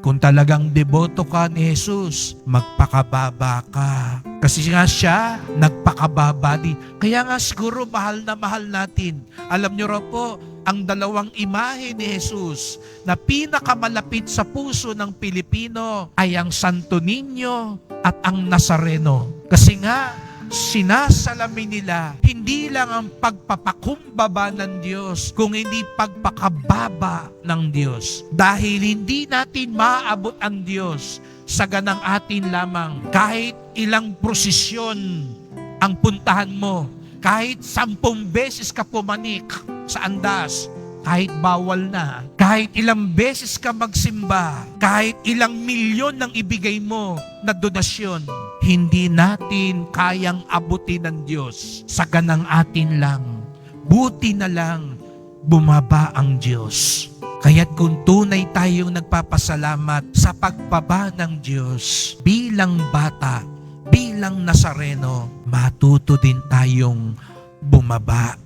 Kung talagang deboto ka ni Jesus, magpakababa ka. Kasi nga siya, nagpakababa din. Kaya nga siguro mahal na mahal natin. Alam niyo raw po, ang dalawang imahe ni Jesus na pinakamalapit sa puso ng Pilipino ay ang Santo Niño at ang Nazareno. Kasi nga, sinasalamin nila hindi lang ang pagpapakumbaba ng Diyos, kung hindi pagpakababa ng Diyos. Dahil hindi natin maaabot ang Diyos sa ganang atin lamang. Kahit ilang prosesyon ang puntahan mo, kahit 10 beses ka pumanik sa andas, kahit bawal na, kahit ilang beses ka magsimba, kahit ilang milyon ang ibigay mo na donasyon, hindi natin kayang abutin ng Diyos sa ganang atin lang. Buti na lang, bumaba ang Diyos. Kaya't kung tunay tayong nagpapasalamat sa pagbaba ng Diyos, bilang bata, bilang Nazareno, matuto din tayong bumaba